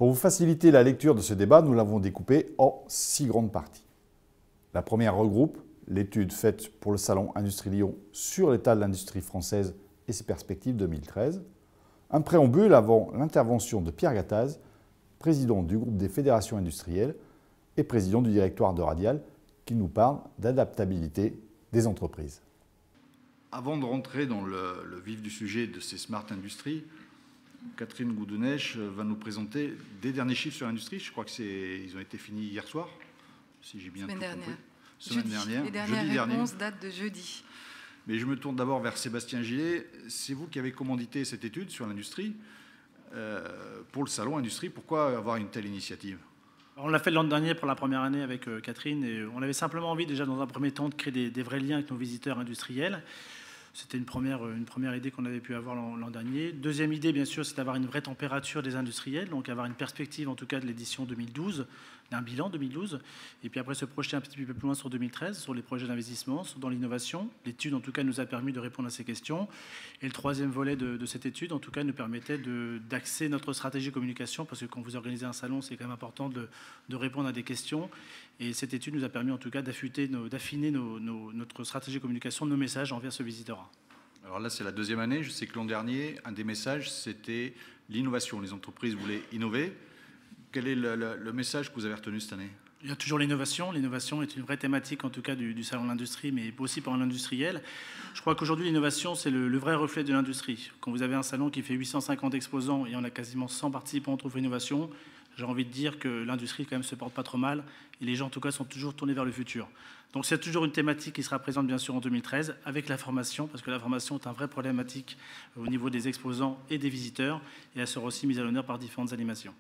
Pour vous faciliter la lecture de ce débat, nous l'avons découpé en 6 grandes parties. La première regroupe l'étude faite pour le Salon Industrie Lyon sur l'état de l'industrie française et ses perspectives 2013. Un préambule avant l'intervention de Pierre Gattaz, président du groupe des fédérations industrielles et président du directoire de Radial, qui nous parle d'adaptabilité des entreprises. Avant de rentrer dans le vif du sujet de ces Smart Industries, Catherine Goudenech va nous présenter des derniers chiffres sur l'industrie. Je crois qu'ils ont été finis hier soir, si j'ai bien tout compris. Semaine dernière. Les dernières réponses datent de jeudi. Mais je me tourne d'abord vers Sébastien Gillet. C'est vous qui avez commandité cette étude sur l'industrie pour le Salon Industrie. Pourquoi avoir une telle initiative ? On l'a fait l'an dernier pour la première année avec Catherine. Et on avait simplement envie déjà dans un premier temps de créer des vrais liens avec nos visiteurs industriels. C'était une première idée qu'on avait pu avoir l'an dernier. Deuxième idée, bien sûr, c'est d'avoir une vraie température des industriels, donc avoir une perspective, en tout cas, de l'édition 2012, d'un bilan 2012, et puis après se projeter un petit peu plus loin sur 2013, sur les projets d'investissement, dans l'innovation. L'étude, en tout cas, nous a permis de répondre à ces questions. Et le troisième volet de cette étude, en tout cas, nous permettait d'axer notre stratégie de communication, parce que quand vous organisez un salon, c'est quand même important de répondre à des questions. Et cette étude nous a permis, en tout cas, d'affiner notre stratégie de communication, nos messages envers ce visiteur. Alors là, c'est la deuxième année. Je sais que l'an dernier, un des messages, c'était l'innovation. Les entreprises voulaient innover. Quel est le message que vous avez retenu cette année ? Il y a toujours l'innovation. L'innovation est une vraie thématique, en tout cas, du Salon de l'Industrie, mais aussi pour l'industriel. Je crois qu'aujourd'hui, l'innovation, c'est le vrai reflet de l'industrie. Quand vous avez un salon qui fait 850 exposants et on a quasiment 100 participants entre innovation, j'ai envie de dire que l'industrie, quand même, se porte pas trop mal. Et les gens, en tout cas, sont toujours tournés vers le futur. Donc, c'est toujours une thématique qui sera présente, bien sûr, en 2013, avec la formation, parce que la formation est un vrai problématique au niveau des exposants et des visiteurs. Et elle sera aussi mise à l'honneur par différentes animations.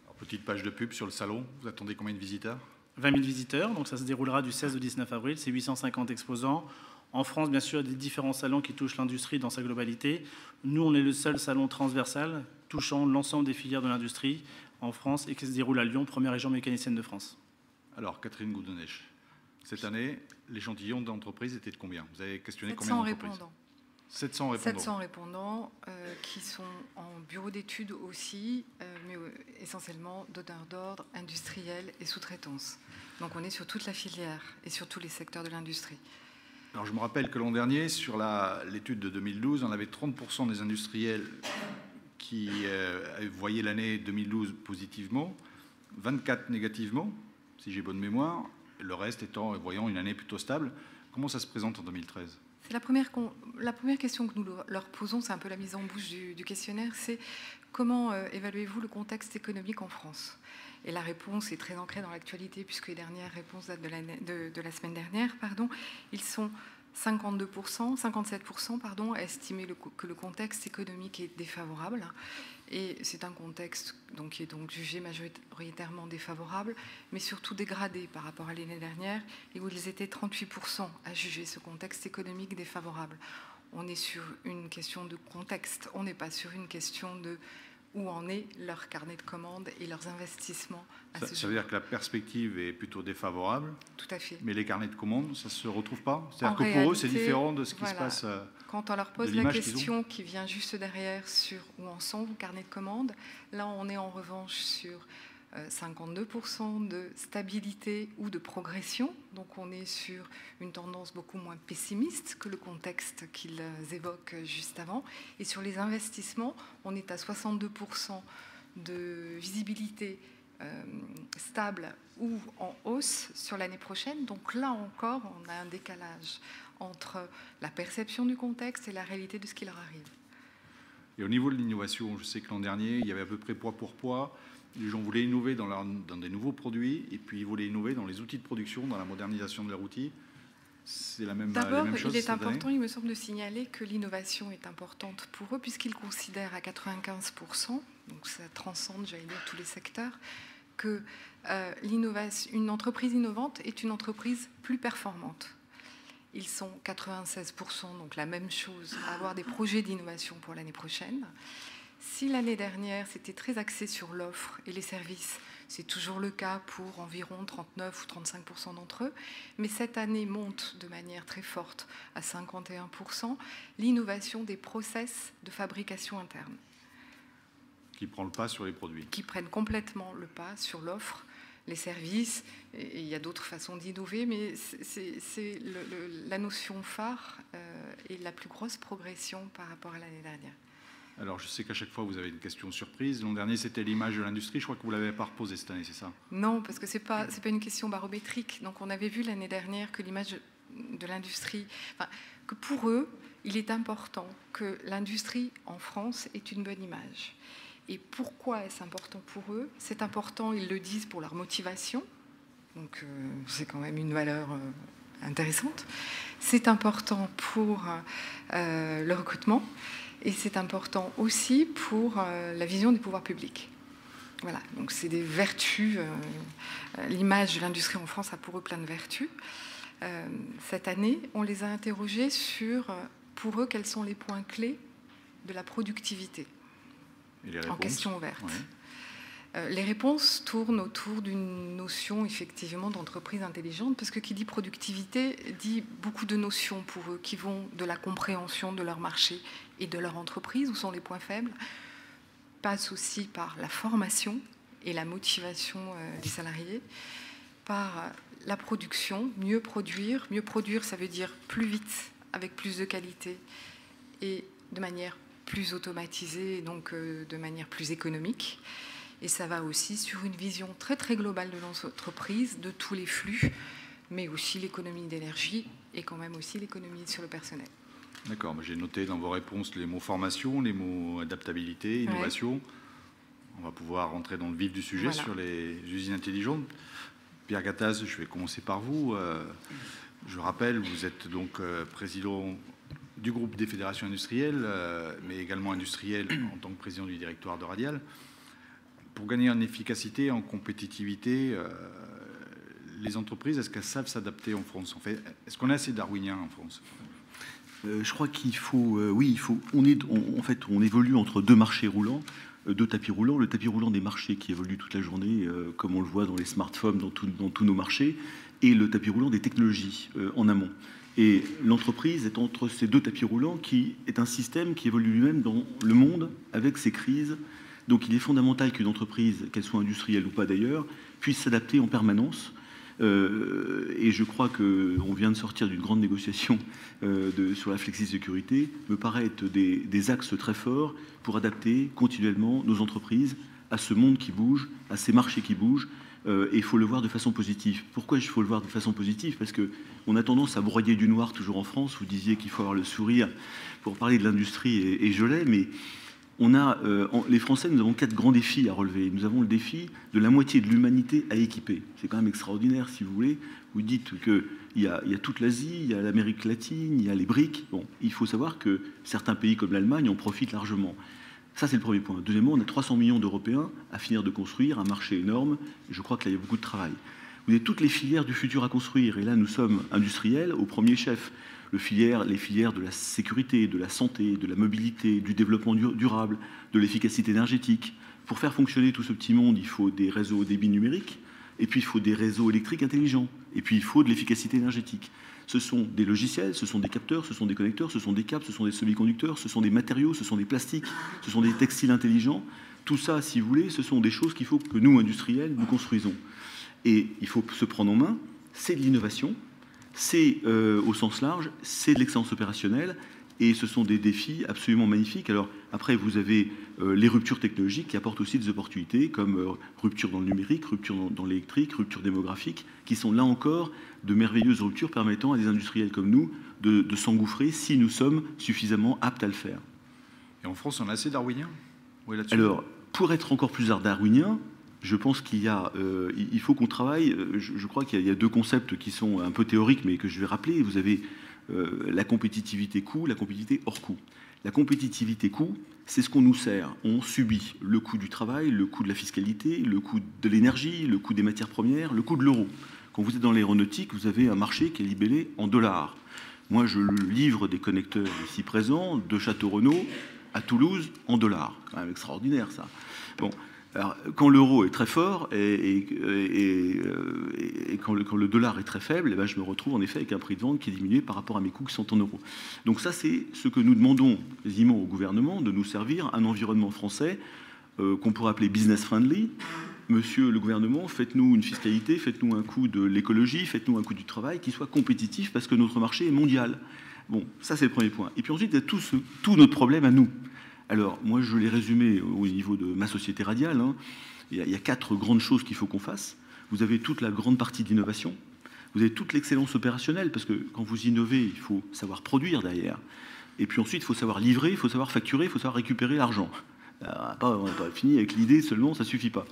Alors, petite page de pub sur le salon. Vous attendez combien de visiteurs ? 20 000 visiteurs. Donc, ça se déroulera du 16 au 19 avril. C'est 850 exposants. En France, bien sûr, il y a des différents salons qui touchent l'industrie dans sa globalité. Nous, on est le seul salon transversal touchant l'ensemble des filières de l'industrie en France et qui se déroule à Lyon, première région mécanicienne de France. Alors, Catherine Goudenech, cette année, l'échantillon d'entreprises était de combien ? Vous avez questionné combien d'entreprises ? 700 répondants. 700 répondants qui sont en bureau d'études aussi, mais essentiellement donneurs d'ordre, industriels et sous-traitance. Donc on est sur toute la filière et sur tous les secteurs de l'industrie. Alors je me rappelle que l'an dernier, sur l'étude de 2012, on avait 30% des industriels qui voyaient l'année 2012 positivement, 24 négativement, si j'ai bonne mémoire, le reste voyant une année plutôt stable. Comment ça se présente en 2013 ? C'est la première question que nous leur posons, c'est un peu la mise en bouche du questionnaire, c'est comment évaluez-vous le contexte économique en France ? Et la réponse est très ancrée dans l'actualité, puisque les dernières réponses datent de la semaine dernière. Ils sont 57% à estimer que le contexte économique est défavorable. Et c'est un contexte qui est donc jugé majoritairement défavorable, mais surtout dégradé par rapport à l'année dernière, et où ils étaient 38% à juger ce contexte économique défavorable. On est sur une question de contexte, on n'est pas sur une question de où en est leur carnet de commandes et leurs investissements. Ça veut dire que la perspective est plutôt défavorable. Tout à fait. Mais les carnets de commandes, ça ne se retrouve pas ? C'est-à-dire que pour eux, c'est différent de ce qui se passe. Quand on leur pose la question qui vient juste derrière sur où en sont vos carnets de commandes, là on est en revanche sur 52% de stabilité ou de progression. Donc on est sur une tendance beaucoup moins pessimiste que le contexte qu'ils évoquent juste avant. Et sur les investissements, on est à 62% de visibilité stable ou en hausse sur l'année prochaine. Donc là encore, on a un décalage entre la perception du contexte et la réalité de ce qui leur arrive. Et au niveau de l'innovation, je sais que l'an dernier, il y avait à peu près poids pour poids. Les gens voulaient innover dans des nouveaux produits et puis ils voulaient innover dans les outils de production, dans la modernisation de leurs outils. C'est la même chose. D'abord, il est important, il me semble, de signaler que l'innovation est importante pour eux puisqu'ils considèrent à 95%, donc ça transcende, j'allais dire, tous les secteurs, que une entreprise innovante est une entreprise plus performante. Ils sont 96%, donc la même chose, à avoir des projets d'innovation pour l'année prochaine. Si l'année dernière, c'était très axé sur l'offre et les services, c'est toujours le cas pour environ 39 ou 35% d'entre eux, mais cette année monte de manière très forte à 51% l'innovation des process de fabrication interne. Qui prend le pas sur les produits. Qui prennent complètement le pas sur l'offre, les services, et il y a d'autres façons d'innover, mais c'est la notion phare et la plus grosse progression par rapport à l'année dernière. Alors, je sais qu'à chaque fois, vous avez une question surprise. L'an dernier, c'était l'image de l'industrie. Je crois que vous ne l'avez pas reposée cette année, c'est ça? Non, parce que ce n'est pas une question barométrique. Donc, on avait vu l'année dernière que l'image de l'industrie... Enfin, que pour eux, il est important que l'industrie en France ait une bonne image. Et pourquoi est-ce important pour eux? C'est important, ils le disent, pour leur motivation. Donc, c'est quand même une valeur intéressante. C'est important pour le recrutement. Et c'est important aussi pour la vision des pouvoirs publics. Voilà, donc c'est des vertus. L'image de l'industrie en France a pour eux plein de vertus. Cette année, on les a interrogés sur, pour eux, quels sont les points clés de la productivité. Et les réponses, en question ouverte. Ouais. Les réponses tournent autour d'une notion effectivement d'entreprise intelligente, parce que qui dit productivité dit beaucoup de notions pour eux qui vont de la compréhension de leur marché et de leur entreprise, où sont les points faibles, passe aussi par la formation et la motivation des salariés, par la production, mieux produire. Mieux produire, ça veut dire plus vite, avec plus de qualité et de manière plus automatisée, donc de manière plus économique. Et ça va aussi sur une vision très très globale de l'entreprise, de tous les flux, mais aussi l'économie d'énergie et quand même aussi l'économie sur le personnel. D'accord, j'ai noté dans vos réponses les mots formation, les mots adaptabilité, innovation. Ouais. On va pouvoir rentrer dans le vif du sujet sur les usines intelligentes. Pierre Gattaz, je vais commencer par vous. Je rappelle, vous êtes donc président du groupe des fédérations industrielles, mais également industriel en tant que président du directoire de Radial. Pour gagner en efficacité, en compétitivité, les entreprises, est-ce qu'elles savent s'adapter en France? En fait, est-ce qu'on est assez darwinien en France? Je crois qu'il faut, oui, il faut. En fait, on évolue entre deux marchés roulants, deux tapis roulants. Le tapis roulant des marchés qui évolue toute la journée, comme on le voit dans les smartphones, dans tous nos marchés, et le tapis roulant des technologies en amont. Et l'entreprise est entre ces deux tapis roulants, qui est un système qui évolue lui-même dans le monde avec ses crises. Donc, il est fondamental qu'une entreprise, qu'elle soit industrielle ou pas d'ailleurs, puisse s'adapter en permanence. Et je crois qu'on vient de sortir d'une grande négociation sur la flexisécurité, me paraît être des axes très forts pour adapter continuellement nos entreprises à ce monde qui bouge, à ces marchés qui bougent, et il faut le voir de façon positive. Pourquoi il faut le voir de façon positive? Parce qu'on a tendance à broyer du noir toujours en France. Vous disiez qu'il faut avoir le sourire pour parler de l'industrie, et je l'ai, mais les Français, nous avons 4 grands défis à relever. Nous avons le défi de la moitié de l'humanité à équiper. C'est quand même extraordinaire, si vous voulez. Vous dites qu'il y a toute l'Asie, il y a l'Amérique latine, il y a les BRIC. Bon, il faut savoir que certains pays comme l'Allemagne en profitent largement. Ça, c'est le premier point. Deuxièmement, on a 300 millions d'Européens à finir de construire, un marché énorme. Je crois que là, il y a beaucoup de travail. Vous avez toutes les filières du futur à construire. Et là, nous sommes industriels au premier chef. Les filières de la sécurité, de la santé, de la mobilité, du développement durable, de l'efficacité énergétique. Pour faire fonctionner tout ce petit monde, il faut des réseaux au débit numérique, et puis il faut des réseaux électriques intelligents, et puis il faut de l'efficacité énergétique. Ce sont des logiciels, ce sont des capteurs, ce sont des connecteurs, ce sont des câbles, ce sont des semi-conducteurs, ce sont des matériaux, ce sont des plastiques, ce sont des textiles intelligents. Tout ça, si vous voulez, ce sont des choses qu'il faut que nous, industriels, nous construisons. Et il faut se prendre en main, c'est de l'innovation. C'est, au sens large, c'est de l'excellence opérationnelle, et ce sont des défis absolument magnifiques. Alors, après, vous avez les ruptures technologiques qui apportent aussi des opportunités, comme rupture dans le numérique, rupture dans l'électrique, rupture démographique, qui sont là encore de merveilleuses ruptures permettant à des industriels comme nous de s'engouffrer si nous sommes suffisamment aptes à le faire. Et en France, on est assez darwinien? Oui, là-dessus. Alors, pour être encore plus darwinien, je pense il faut qu'on travaille. Je crois qu'il y a 2 concepts qui sont un peu théoriques, mais que je vais rappeler. Vous avez la compétitivité coût, la compétitivité hors coût. La compétitivité coût, c'est ce qu'on nous sert. On subit le coût du travail, le coût de la fiscalité, le coût de l'énergie, le coût des matières premières, le coût de l'euro. Quand vous êtes dans l'aéronautique, vous avez un marché qui est libellé en dollars. Moi, je livre des connecteurs ici présents de Château-Renaud à Toulouse en dollars. C'est quand même extraordinaire, ça. Bon. Alors, quand l'euro est très fort et quand le dollar est très faible, eh bien, je me retrouve en effet avec un prix de vente qui est diminué par rapport à mes coûts qui sont en euros. Donc ça, c'est ce que nous demandons quasiment au gouvernement, de nous servir un environnement français qu'on pourrait appeler business-friendly. Monsieur le gouvernement, faites-nous une fiscalité, faites-nous un coût de l'écologie, faites-nous un coût du travail qui soit compétitif parce que notre marché est mondial. Bon, ça c'est le premier point. Et puis ensuite, il y a tout notre problème à nous. Alors, moi, je l'ai résumé au niveau de ma société radiale. Hein. Il y a 4 grandes choses qu'il faut qu'on fasse. Vous avez toute la grande partie de l'innovation. Vous avez toute l'excellence opérationnelle, parce que quand vous innovez, il faut savoir produire derrière. Et puis ensuite, il faut savoir livrer, il faut savoir facturer, il faut savoir récupérer l'argent. On n'a pas fini avec l'idée seulement, ça ne suffit pas.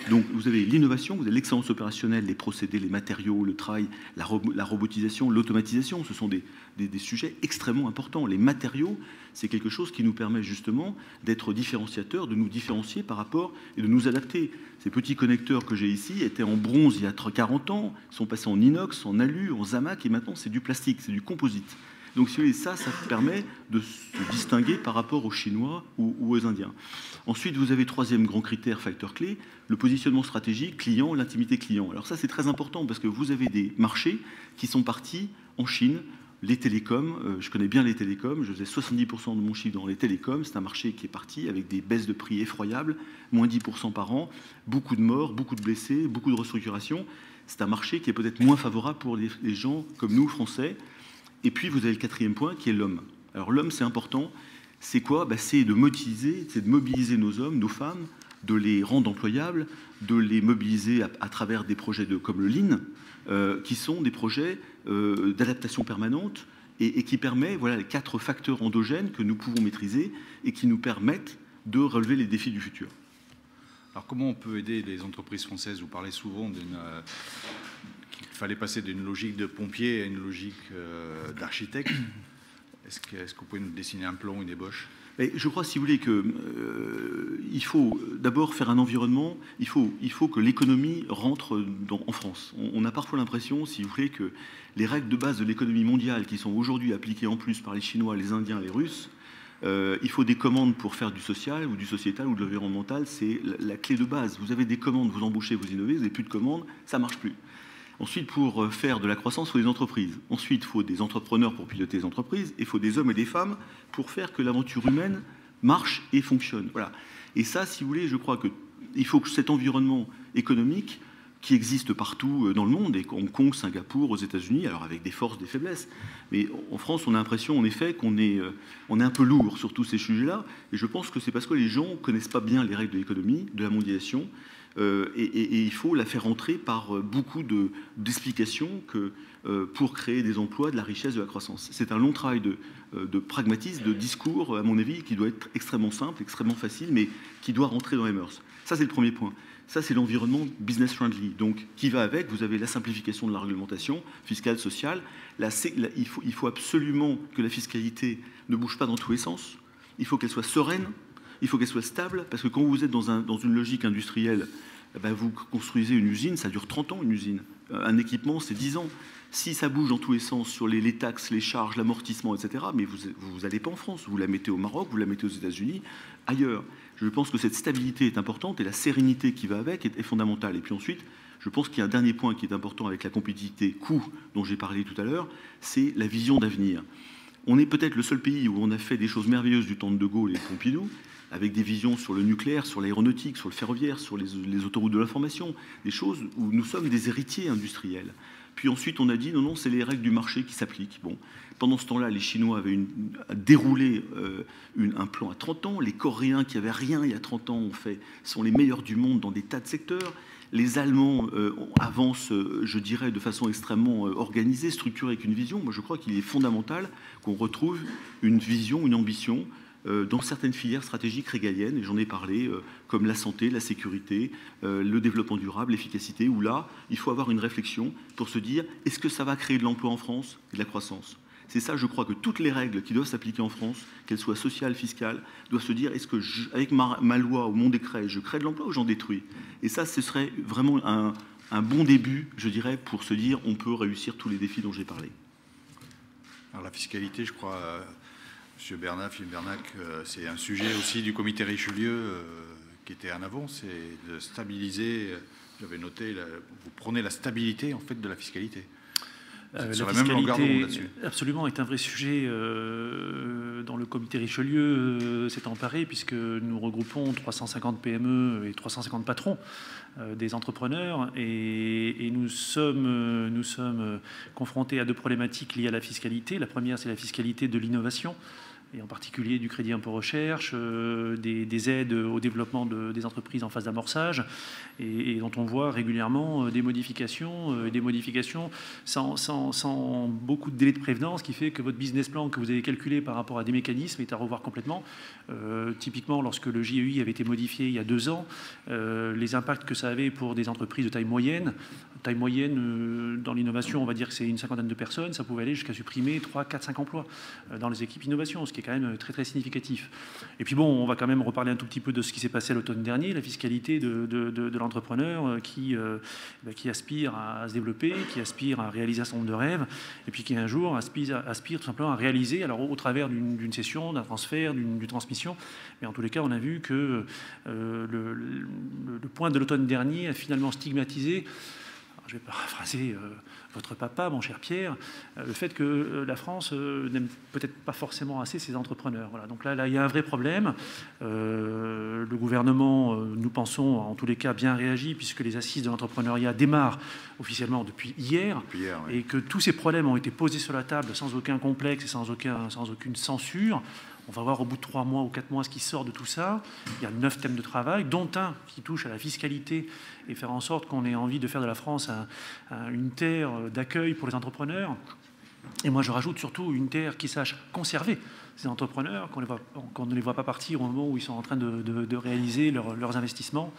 Donc vous avez l'innovation, vous avez l'excellence opérationnelle, les procédés, les matériaux, le travail, la robotisation, l'automatisation. Ce sont des sujets extrêmement importants. Les matériaux, c'est quelque chose qui nous permet justement d'être différenciateurs, de nous différencier par rapport et de nous adapter. Ces petits connecteurs que j'ai ici étaient en bronze il y a 40 ans, sont passés en inox, en alu, en zamac, et maintenant c'est du plastique, c'est du composite. Donc si vous voulez, ça permet de se distinguer par rapport aux Chinois ou aux Indiens. Ensuite, vous avez 3e grand critère, facteur clé, le positionnement stratégique, client, l'intimité client. Alors ça, c'est très important parce que vous avez des marchés qui sont partis en Chine, les télécoms, je connais bien les télécoms, je faisais 70% de mon chiffre dans les télécoms, c'est un marché qui est parti avec des baisses de prix effroyables, moins 10% par an, beaucoup de morts, beaucoup de blessés, beaucoup de restructurations. C'est un marché qui est peut-être moins favorable pour les gens comme nous, Français. Et puis, vous avez le 4e point, qui est l'homme. Alors, l'homme, c'est important. C'est quoi? C'est de mobiliser nos hommes, nos femmes, de les rendre employables, de les mobiliser à travers des projets comme le Lean, qui sont des projets d'adaptation permanente et qui permettent, voilà, les 4 facteurs endogènes que nous pouvons maîtriser et qui nous permettent de relever les défis du futur. Alors, comment on peut aider les entreprises françaises? Vous parlez souvent qu'il fallait passer d'une logique de pompier à une logique d'architecte. Est-ce que vous pouvez nous dessiner un plan, une ébauche? Je crois, si vous voulez, qu'il faut d'abord faire un environnement, il faut que l'économie rentre en France. On a parfois l'impression, si vous voulez, que les règles de base de l'économie mondiale qui sont aujourd'hui appliquées en plus par les Chinois, les Indiens, les Russes, il faut des commandes pour faire du social ou du sociétal ou de l'environnemental, c'est la clé de base. Vous avez des commandes, vous embauchez, vous innovez, vous n'avez plus de commandes, ça ne marche plus. Ensuite, pour faire de la croissance, il faut des entreprises. Ensuite, il faut des entrepreneurs pour piloter les entreprises. Et il faut des hommes et des femmes pour faire que l'aventure humaine marche et fonctionne. Voilà. Et ça, si vous voulez, je crois qu'il faut que cet environnement économique qui existe partout dans le monde, et Hong Kong, Singapour, aux États-Unis, alors avec des forces, des faiblesses. Mais en France, on a l'impression, en effet, qu'on est un peu lourd sur tous ces sujets-là. Et je pense que c'est parce que les gens ne connaissent pas bien les règles de l'économie, de la mondialisation. Et il faut la faire entrer par beaucoup d'explications pour créer des emplois, de la richesse, de la croissance. C'est un long travail de pragmatisme, de discours, à mon avis, qui doit être extrêmement simple, extrêmement facile, mais qui doit rentrer dans les mœurs. Ça, c'est le premier point. Ça, c'est l'environnement business-friendly. Donc, qui va avec? Vous avez la simplification de la réglementation fiscale, sociale. Il faut absolument que la fiscalité ne bouge pas dans tous les sens. Il faut qu'elle soit sereine. Il faut qu'elle soit stable, parce que quand vous êtes dans une logique industrielle, vous construisez une usine, ça dure 30 ans, une usine. Un équipement, c'est 10 ans. Si ça bouge dans tous les sens, sur les taxes, les charges, l'amortissement, etc., mais vous n'allez pas en France. Vous la mettez au Maroc, vous la mettez aux États-Unis, ailleurs. Je pense que cette stabilité est importante et la sérénité qui va avec est fondamentale. Et puis ensuite, je pense qu'il y a un dernier point qui est important avec la compétitivité coût dont j'ai parlé tout à l'heure, c'est la vision d'avenir. On est peut-être le seul pays où on a fait des choses merveilleuses du temps de De Gaulle et de Pompidou, avec des visions sur le nucléaire, sur l'aéronautique, sur le ferroviaire, sur les autoroutes de l'information, des choses où nous sommes des héritiers industriels. Puis ensuite, on a dit, non, c'est les règles du marché qui s'appliquent. Bon, pendant ce temps-là, les Chinois avaient déroulé un plan à 30 ans. Les Coréens, qui n'avaient rien il y a 30 ans, sont les meilleurs du monde dans des tas de secteurs. Les Allemands avancent, je dirais, de façon extrêmement organisée, structurée, avec une vision. Moi, je crois qu'il est fondamental qu'on retrouve une vision, une ambition dans certaines filières stratégiques régaliennes, et j'en ai parlé, comme la santé, la sécurité, le développement durable, l'efficacité, où là, il faut avoir une réflexion pour se dire, est-ce que ça va créer de l'emploi en France et de la croissance? C'est ça, je crois que toutes les règles qui doivent s'appliquer en France, qu'elles soient sociales, fiscales, doivent se dire, est-ce que, avec ma loi ou mon décret, je crée de l'emploi ou j'en détruis? Et ça, ce serait vraiment un bon début, je dirais, pour se dire, on peut réussir tous les défis dont j'ai parlé. Alors la fiscalité, je crois... Monsieur Bernat, Philippe Bernac, c'est un sujet aussi du comité Richelieu qui était en avant, c'est de stabiliser, j'avais noté, vous prenez la stabilité en fait de la fiscalité. La fiscalité, absolument, est un vrai sujet le comité Richelieu s'est emparé, puisque nous regroupons 350 PME et 350 patrons des entrepreneurs, et nous sommes confrontés à deux problématiques liées à la fiscalité. La première, c'est la fiscalité de l'innovation, et en particulier du crédit impôt recherche, des aides au développement des entreprises en phase d'amorçage, et dont on voit régulièrement des modifications sans beaucoup de délai de prévenance, qui fait que votre business plan que vous avez calculé par rapport à des mécanismes est à revoir complètement. Typiquement, lorsque le JEI avait été modifié il y a 2 ans, les impacts que ça avait pour des entreprises de taille moyenne dans l'innovation, on va dire que c'est une 50aine de personnes, ça pouvait aller jusqu'à supprimer 3, 4, 5 emplois dans les équipes innovation, ce qui est quand même très très significatif. Et puis bon, on va quand même reparler un tout petit peu de ce qui s'est passé à l'automne dernier, la fiscalité de l'entrepreneur qui aspire à se développer, qui aspire à réaliser un certain nombre de rêves, et puis qui un jour aspire tout simplement à réaliser, alors au travers d'une cession, d'un transfert, d'une transmission. Mais en tous les cas, on a vu que le point de l'automne dernier a finalement stigmatisé, je vais paraphraser votre papa, mon cher Pierre, le fait que la France n'aime peut-être pas forcément assez ses entrepreneurs. Voilà. Donc là, il y a un vrai problème. Le gouvernement, nous pensons, en tous les cas, bien réagi, puisque les assises de l'entrepreneuriat démarrent officiellement depuis hier, oui. Et que tous ces problèmes ont été posés sur la table sans aucun complexe et sans aucune censure. On va voir au bout de 3 mois ou 4 mois ce qui sort de tout ça. Il y a 9 thèmes de travail, dont un qui touche à la fiscalité et faire en sorte qu'on ait envie de faire de la France une terre d'accueil pour les entrepreneurs. Et moi, je rajoute surtout une terre qui sache conserver ces entrepreneurs, qu'on ne les voit pas partir au moment où ils sont en train de réaliser leurs investissements.